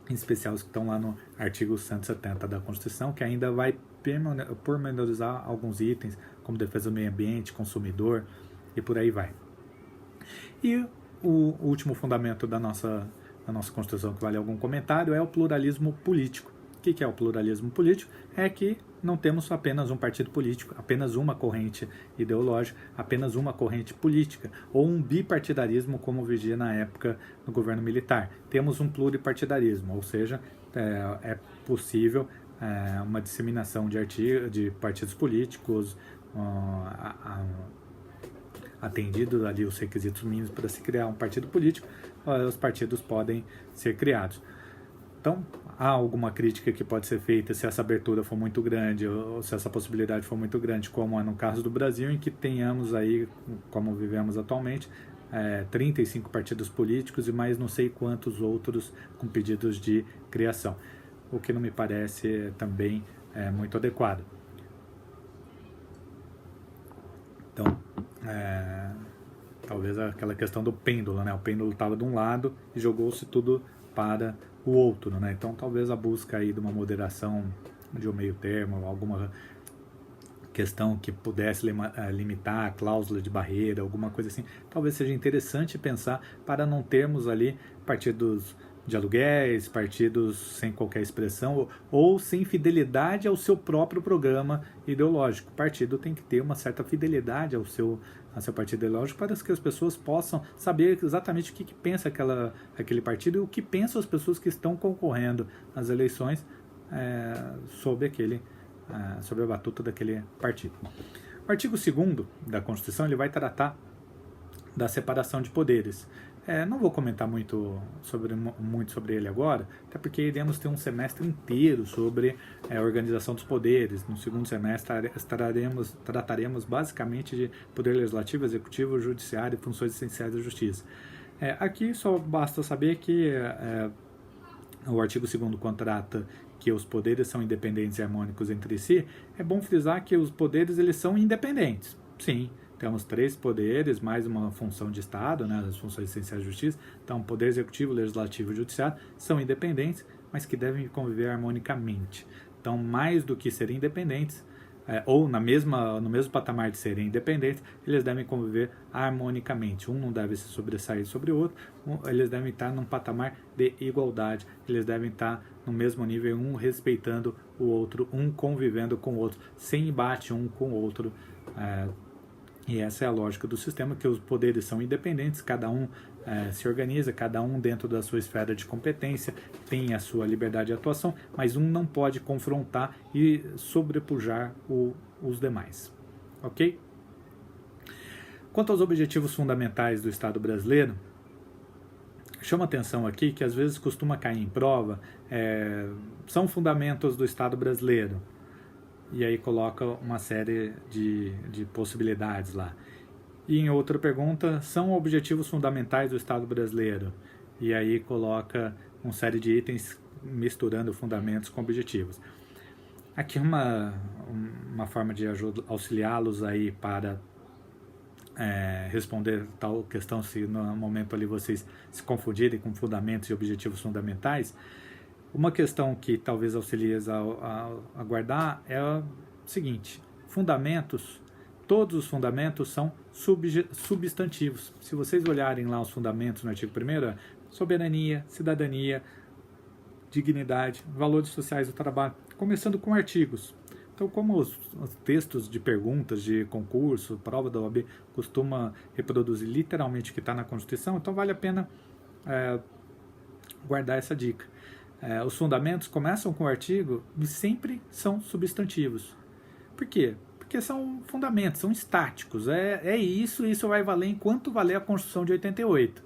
em especial os que estão lá no artigo 170 da Constituição, que ainda vai pormenorizar alguns itens, como defesa do meio ambiente, consumidor, e por aí vai. E o último fundamento da nossa Constituição, que vale algum comentário, é o pluralismo político. O que é o pluralismo político? É que não temos apenas um partido político, apenas uma corrente ideológica, apenas uma corrente política, ou um bipartidarismo como vigia na época do governo militar. Temos um pluripartidarismo, ou seja, é possível uma disseminação de partidos políticos, atendido ali os requisitos mínimos para se criar um partido político, os partidos podem ser criados. Então, há alguma crítica que pode ser feita se essa abertura for muito grande, ou se essa possibilidade for muito grande, como é no caso do Brasil, em que tenhamos aí, como vivemos atualmente, 35 partidos políticos e mais não sei quantos outros com pedidos de criação, o que não me parece também muito adequado. Então, talvez aquela questão do pêndulo, né? O pêndulo estava de um lado e jogou-se tudo para o outro, né? Então, talvez a busca aí de uma moderação, de um meio termo, alguma questão que pudesse limitar a cláusula de barreira, alguma coisa assim, talvez seja interessante pensar para não termos ali partidos de aluguéis, partidos sem qualquer expressão ou sem fidelidade ao seu próprio programa ideológico. O partido tem que ter uma certa fidelidade ao seu partido ideológico para que as pessoas possam saber exatamente o que pensa aquele partido e o que pensam as pessoas que estão concorrendo nas eleições sobre a batuta daquele partido. O artigo 2º da Constituição ele vai tratar da separação de poderes. Não vou comentar muito sobre ele agora, até porque iremos ter um semestre inteiro sobre a organização dos poderes. No segundo semestre trataremos basicamente de poder legislativo, executivo, judiciário e funções essenciais da justiça. Aqui só basta saber que o artigo 2º, quando trata que os poderes são independentes e harmônicos entre si, é bom frisar que os poderes eles são independentes. Sim, temos 3 poderes, mais uma função de Estado, né, as funções essenciais da justiça. Então, poder executivo, legislativo e judiciário são independentes, mas que devem conviver harmonicamente. Então, mais do que serem independentes, ou no mesmo patamar de serem independentes, eles devem conviver harmonicamente. Um não deve se sobressair sobre o outro, eles devem estar num patamar de igualdade, eles devem estar no mesmo nível, um respeitando o outro, um convivendo com o outro, sem embate um com o outro. E essa é a lógica do sistema, que os poderes são independentes, cada um se organiza, cada um dentro da sua esfera de competência, tem a sua liberdade de atuação, mas um não pode confrontar e sobrepujar os demais. Ok? Quanto aos objetivos fundamentais do Estado brasileiro, chama atenção aqui que às vezes costuma cair em prova, são fundamentos do Estado brasileiro. E aí coloca uma série de possibilidades lá. E em outra pergunta, são objetivos fundamentais do Estado brasileiro? E aí coloca uma série de itens misturando fundamentos com objetivos. Aqui uma forma de auxiliá-los aí para responder tal questão, se no momento ali vocês se confundirem com fundamentos e objetivos fundamentais. Uma questão que talvez auxilie a guardar é o seguinte: fundamentos, todos os fundamentos são substantivos. Se vocês olharem lá os fundamentos no artigo 1º, soberania, cidadania, dignidade, valores sociais do trabalho, começando com artigos. Então, como os textos de perguntas de concurso, prova da OAB, costuma reproduzir literalmente o que está na Constituição, então vale a pena guardar essa dica. Os fundamentos começam com o artigo e sempre são substantivos. Por quê? Porque são fundamentos, são estáticos. Isso vai valer enquanto valer a Constituição de 88.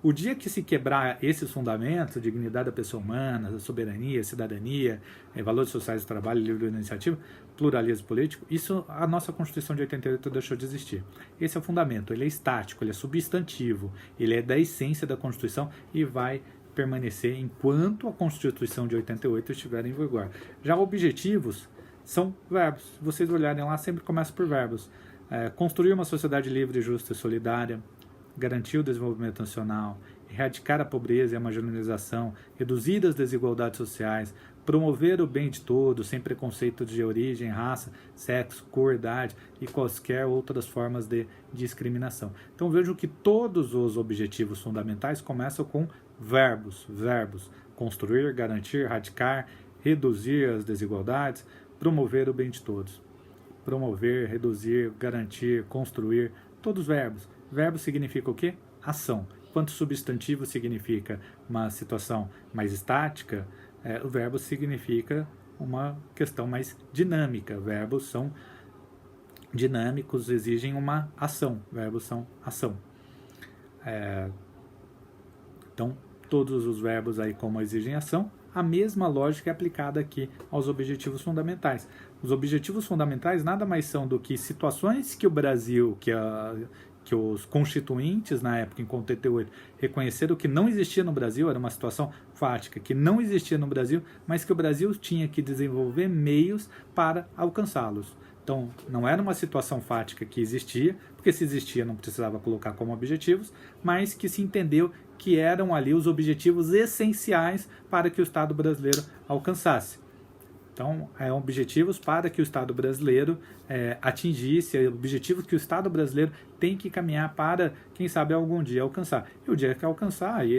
O dia que se quebrar esses fundamentos, dignidade da pessoa humana, soberania, cidadania, valores sociais do trabalho, livre iniciativa, pluralismo político, isso a nossa Constituição de 88 deixou de existir. Esse é o fundamento, ele é estático, ele é substantivo, ele é da essência da Constituição e vai permanecer enquanto a Constituição de 88 estiver em vigor. Já objetivos são verbos. Se vocês olharem lá, sempre começa por verbos. Construir uma sociedade livre, justa e solidária, garantir o desenvolvimento nacional, erradicar a pobreza e a marginalização, reduzir as desigualdades sociais, promover o bem de todos, sem preconceito de origem, raça, sexo, cor, idade e quaisquer outras formas de discriminação. Então vejo que todos os objetivos fundamentais começam com verbos. Construir, garantir, erradicar, reduzir as desigualdades, promover o bem de todos. Promover, reduzir, garantir, construir, todos verbos. Verbo significa o quê? Ação. Enquanto substantivo significa uma situação mais estática, o verbo significa uma questão mais dinâmica. Verbos são dinâmicos, exigem uma ação. Verbos são ação. Então, todos os verbos aí como exigem ação, a mesma lógica é aplicada aqui aos objetivos fundamentais. Os objetivos fundamentais nada mais são do que situações que o Brasil, que os constituintes na época, em 88, reconheceram que não existia no Brasil, era uma situação fática, que não existia no Brasil, mas que o Brasil tinha que desenvolver meios para alcançá-los. Então, não era uma situação fática que existia, porque se existia não precisava colocar como objetivos, mas que se entendeu que eram ali os objetivos essenciais para que o Estado brasileiro alcançasse. Então, objetivos para que o Estado brasileiro atingisse, objetivos que o Estado brasileiro tem que caminhar para, quem sabe, algum dia alcançar. E o dia que alcançar, aí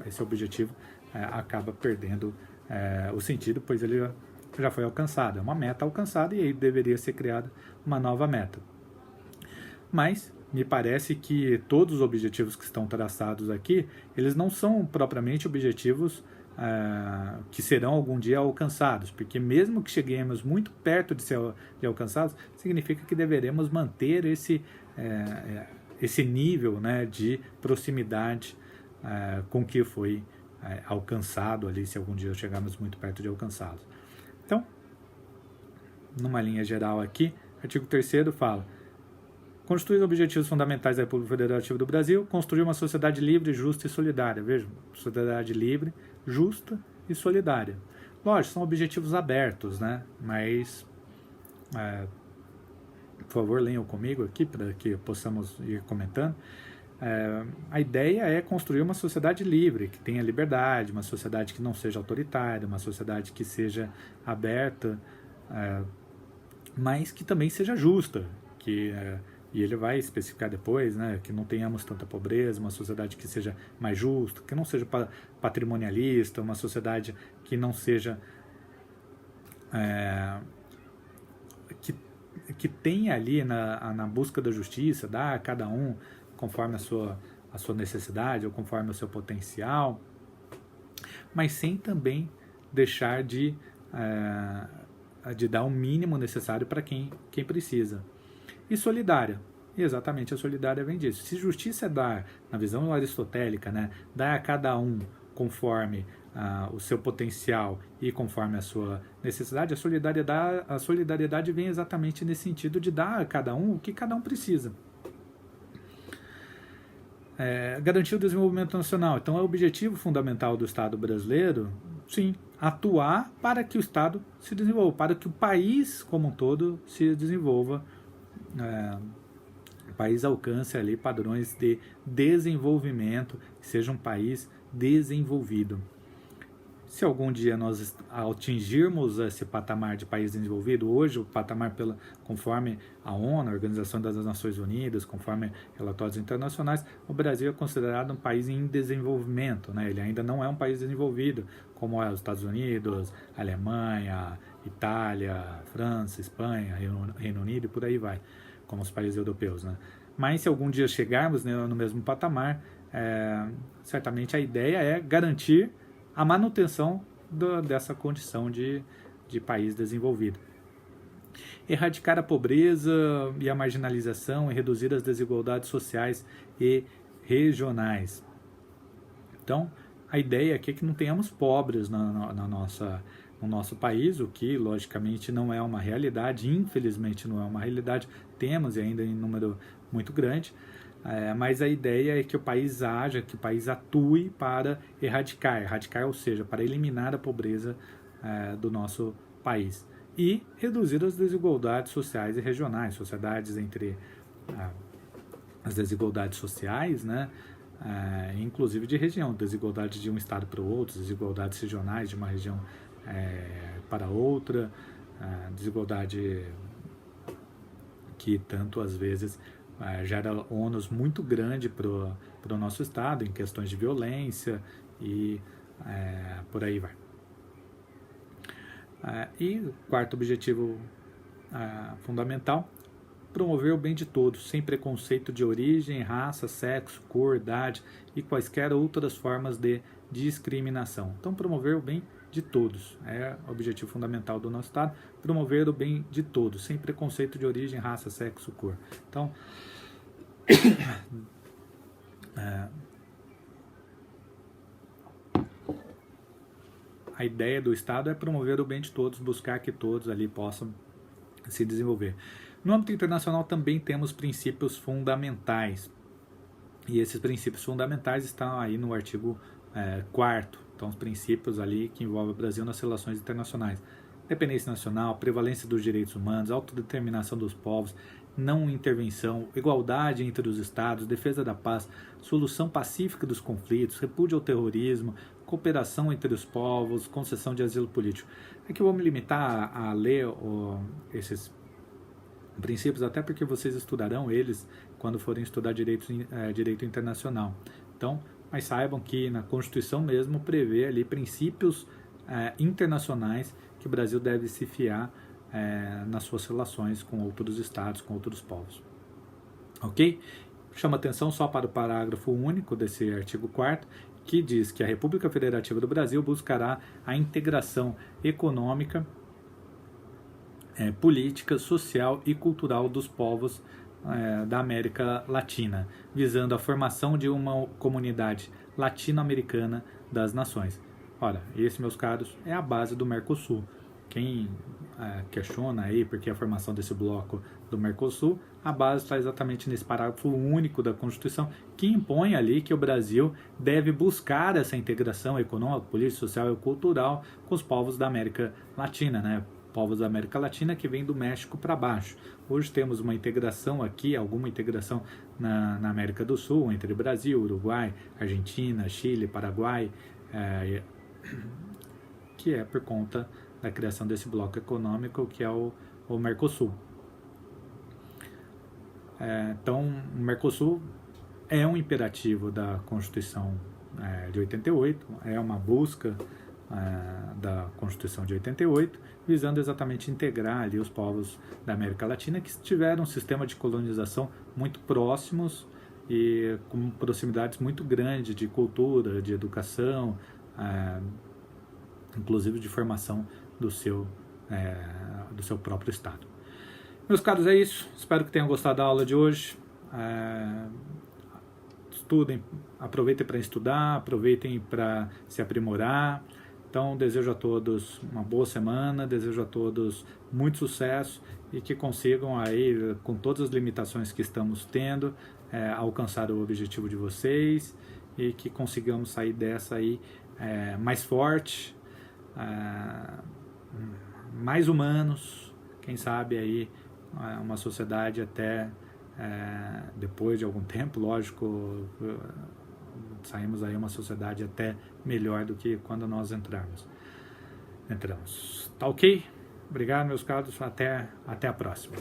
esse objetivo acaba perdendo o sentido, pois ele já foi alcançado. É uma meta alcançada e aí deveria ser criada uma nova meta. Mas me parece que todos os objetivos que estão traçados aqui, eles não são propriamente objetivos que serão algum dia alcançados, porque mesmo que cheguemos muito perto de ser alcançados, significa que deveremos manter esse nível, né, de proximidade com que foi alcançado ali, se algum dia chegarmos muito perto de alcançá-los. Então, numa linha geral aqui, artigo 3º fala: constituir os objetivos fundamentais da República Federativa do Brasil, construir uma sociedade livre, justa e solidária. Vejam, sociedade livre, justa e solidária. Lógico, são objetivos abertos, né? Mas, por favor, leiam comigo aqui para que possamos ir comentando. A ideia é construir uma sociedade livre, que tenha liberdade, uma sociedade que não seja autoritária, uma sociedade que seja aberta, mas que também seja justa, e ele vai especificar depois, né, que não tenhamos tanta pobreza, uma sociedade que seja mais justa, que não seja patrimonialista, uma sociedade que não seja que tenha ali na busca da justiça, dar a cada um conforme a sua necessidade ou conforme o seu potencial, mas sem também deixar de dar o mínimo necessário para quem precisa. E solidária. E exatamente, a solidária vem disso. Se justiça é dar, na visão aristotélica, né, dar a cada um conforme o seu potencial e conforme a sua necessidade, a solidariedade vem exatamente nesse sentido de dar a cada um o que cada um precisa. Garantir o desenvolvimento nacional. Então, é o objetivo fundamental do Estado brasileiro, sim, atuar para que o Estado se desenvolva, para que o país como um todo se desenvolva, o país alcance ali padrões de desenvolvimento, que seja um país desenvolvido. Se algum dia nós atingirmos esse patamar de país desenvolvido, hoje o patamar conforme a ONU, a Organização das Nações Unidas, conforme relatórios internacionais, o Brasil é considerado um país em desenvolvimento, né? Ele ainda não é um país desenvolvido, como é os Estados Unidos, Alemanha, Itália, França, Espanha, Reino Unido e por aí vai, como os países europeus, né? Mas se algum dia chegarmos, né, no mesmo patamar, certamente a ideia é garantir a manutenção dessa condição de país desenvolvido. Erradicar a pobreza e a marginalização e reduzir as desigualdades sociais e regionais. Então, a ideia aqui é que não tenhamos pobres no nosso país, o que, logicamente, não é uma realidade, infelizmente não é uma realidade, temos ainda em número muito grande, mas a ideia é que o país haja, que o país atue para erradicar, ou seja, para eliminar a pobreza do nosso país e reduzir as desigualdades sociais e regionais, sociedades entre as desigualdades sociais, né? Inclusive de região, desigualdade de um estado para o outro, desigualdades regionais de uma região para outra, desigualdade que tanto às vezes gera ônus muito grande para o nosso estado em questões de violência e por aí vai. E o quarto objetivo fundamental: promover o bem de todos, sem preconceito de origem, raça, sexo, cor, idade e quaisquer outras formas de discriminação. Então, promover o bem de todos é o objetivo fundamental do nosso Estado, promover o bem de todos, sem preconceito de origem, raça, sexo, cor. Então, a ideia do Estado é promover o bem de todos, buscar que todos ali possam se desenvolver. No âmbito internacional também temos princípios fundamentais, e esses princípios fundamentais estão aí no artigo 4º, então os princípios ali que envolvem o Brasil nas relações internacionais: independência nacional, prevalência dos direitos humanos, autodeterminação dos povos, não intervenção, igualdade entre os estados, defesa da paz, solução pacífica dos conflitos, repúdio ao terrorismo, cooperação entre os povos, concessão de asilo político. Aqui eu vou me limitar a ler esses princípios, até porque vocês estudarão eles quando forem estudar direito internacional. Então, mas saibam que na Constituição mesmo prevê ali princípios internacionais que o Brasil deve se fiar nas suas relações com outros estados, com outros povos. Ok? Chama atenção só para o parágrafo único desse artigo 4º, que diz que a República Federativa do Brasil buscará a integração econômica, política, social e cultural dos povos da América Latina, visando a formação de uma comunidade latino-americana das nações. Ora, esse, meus caros, é a base do Mercosul. Quem questiona aí porque a formação desse bloco do Mercosul, a base está exatamente nesse parágrafo único da Constituição, que impõe ali que o Brasil deve buscar essa integração econômica, política, social e cultural com os povos da América Latina, né? Povos da América Latina que vem do México para baixo. Hoje temos uma integração aqui, alguma integração na América do Sul, entre Brasil, Uruguai, Argentina, Chile, Paraguai, que é por conta da criação desse bloco econômico que é o Mercosul. Então, o Mercosul é um imperativo da Constituição de 88, é uma busca da Constituição de 88, visando exatamente integrar ali os povos da América Latina que tiveram um sistema de colonização muito próximos e com proximidades muito grandes de cultura, de educação, inclusive de formação do seu próprio Estado. Meus caros, é isso. Espero que tenham gostado da aula de hoje. Estudem, aproveitem para estudar, aproveitem para se aprimorar. Então, desejo a todos uma boa semana, desejo a todos muito sucesso e que consigam aí, com todas as limitações que estamos tendo, alcançar o objetivo de vocês e que consigamos sair dessa aí mais forte, mais humanos, quem sabe aí uma sociedade até depois de algum tempo, lógico, saímos aí uma sociedade até melhor do que quando nós entramos. Tá ok? Obrigado, meus caros. Até a próxima.